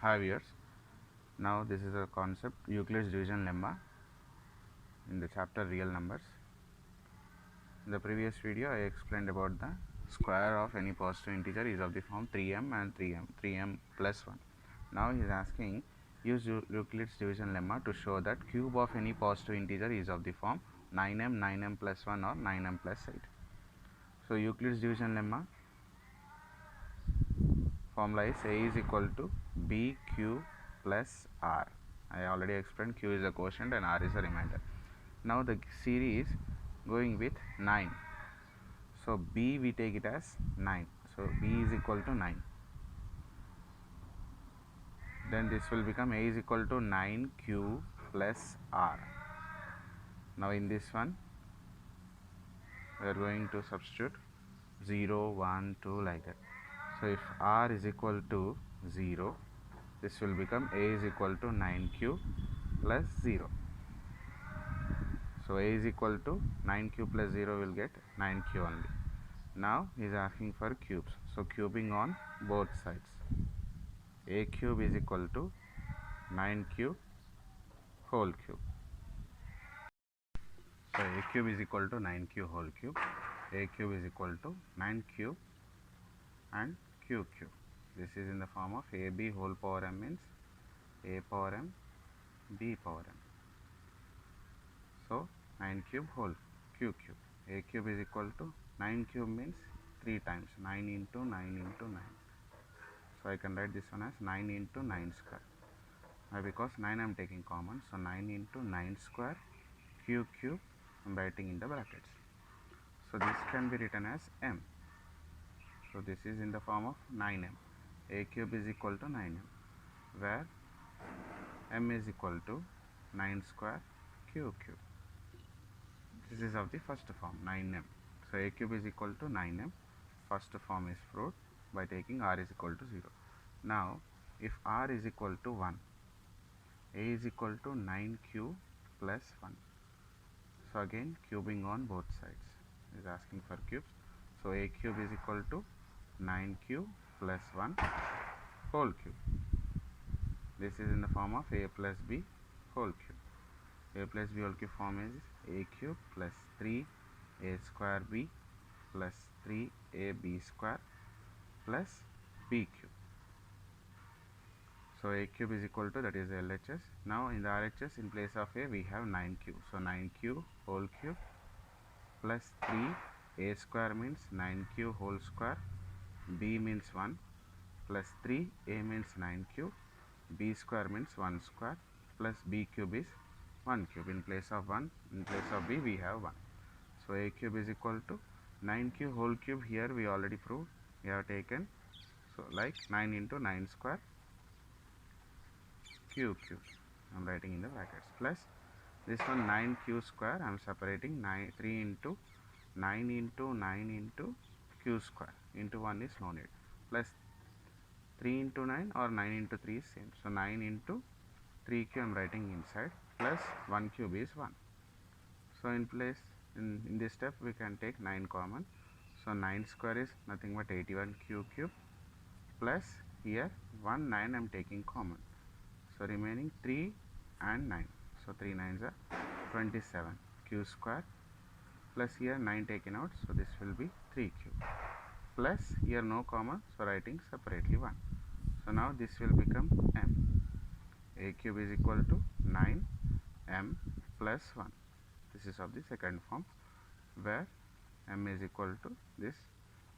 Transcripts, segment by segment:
Hi viewers, now this is a concept Euclid's division lemma in the chapter real numbers. In the previous video I explained about the square of any positive integer is of the form 3m and 3m plus 1. Now he is asking use Euclid's division lemma to show that cube of any positive integer is of the form 9m plus 1 or 9m plus 8. So Euclid's division lemma formula is A is equal to BQ plus R. I already explained Q is a quotient and R is a remainder. Now the series going with 9. So B we take it as 9. So B is equal to 9. Then this will become A is equal to 9Q plus R. Now in this one we are going to substitute 0, 1, 2 like that. So if R is equal to 0, this will become A is equal to 9Q plus 0. So A is equal to 9Q plus 0 will get 9Q only. Now he is asking for cubes. So cubing on both sides. A cube is equal to 9Q whole cube. So A cube is equal to 9Q whole cube. A cube is equal to 9 cube and Q cube. This is in the form of AB whole power m means A power m, B power m. So 9 cube whole Q cube. A cube is equal to 9 cube means 3 times 9 into 9 into 9. So I can write this one as 9 into 9 square. Why? Because 9 I am taking common. So 9 into 9 square Q cube I am writing in the brackets. So this can be written as m. So this is in the form of 9m. A cube is equal to 9m, where m is equal to 9 square Q cube. This is of the first form 9m. So A cube is equal to 9m. First form is proved by taking R is equal to 0. Now if R is equal to 1, A is equal to 9Q plus 1. So again cubing on both sides. Is asking for cubes. So A cube is equal to 9Q plus 1 whole cube. This is in the form of A plus B whole cube. A plus B whole cube form is A cube plus 3A square B plus 3AB square plus B cube. So A cube is equal to, that is LHS. Now in the RHS, in place of A we have 9Q. So 9Q whole cube plus 3A square means 9Q whole square, B means 1 plus 3A means 9Q, B square means 1 square plus B cube is 1 cube. In place of 1, in place of B we have 1. So A cube is equal to 9Q whole cube. Here we already proved, we have taken, so like 9 into 9 square Q cube I am writing in the brackets, plus this one 9Q square I am separating 3 into 9 into 9 into Q square into 1 is no need, plus 3 into 9 or 9 into 3 is same. So 9 into 3Q I am writing inside, plus 1 cube is 1. So in place, in this step we can take 9 common. So 9 square is nothing but 81Q cube, plus here 1 9 I am taking common. So remaining 3 and 9. So 3 9s are 27 Q square, plus here 9 taken out. So this will be 3 cube, plus here no comma. So writing separately 1. So now this will become m. A cube is equal to 9m plus 1. This is of the second form, where m is equal to this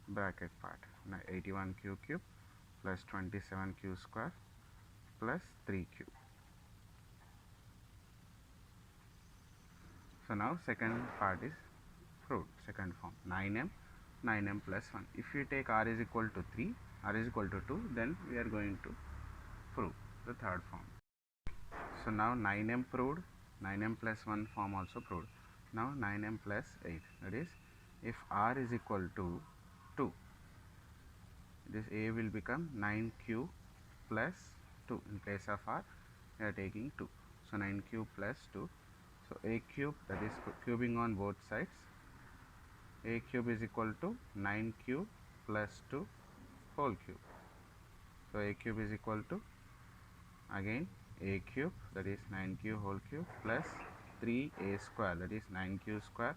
bracket part. Now 81Q cube plus 27Q square plus 3 cube. So now second part is proved, second form 9m plus 1. If you take R is equal to 3, R is equal to 2, then we are going to prove the third form. So now 9m proved, 9m plus 1 form also proved. Now 9m plus 8, that is if R is equal to 2, this A will become 9Q plus 2. In place of R we are taking 2. So 9Q plus 2. So A cube, that is cubing on both sides, A cube is equal to 9Q plus 2 whole cube. So A cube is equal to again a cube, that is 9q whole cube, plus 3a square, that is 9q square.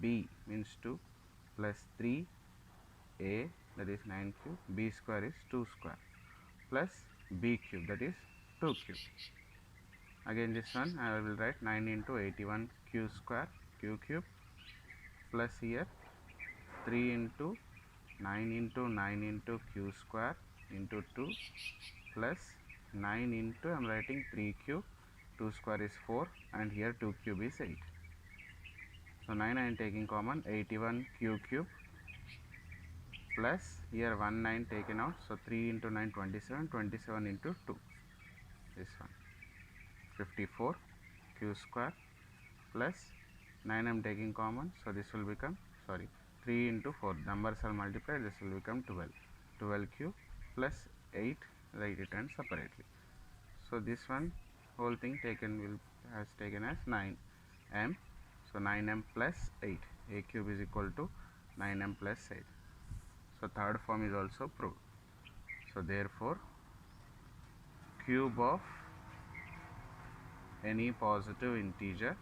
B means 2, plus 3a, that is 9q. B square is 2 square, plus b cube, that is 2 cube. Again this one I will write 9 into 81 q square, q cube, plus here 3 into 9 into 9 into q square into 2, plus 9 into, I am writing 3 cube, 2 square is 4, and here 2 cube is 8. So 9 I am taking common, 81 q cube, plus here 1 9 taken out, so 3 into 9 27, 27 into 2, this one 54 q square, plus 9 I am taking common, so this will become, sorry, 3 into 4, numbers are multiplied, this will become 12, 12 cube, plus 8, write it and separately. So this one whole thing taken will has taken as 9m, so 9m plus 8, a cube is equal to 9m plus 8. So third form is also proved. So therefore cube of any positive integer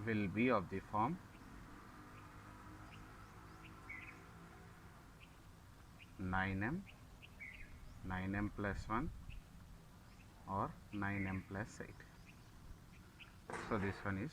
will be of the form 9m, 9m plus 1, or 9m plus 8. So this one is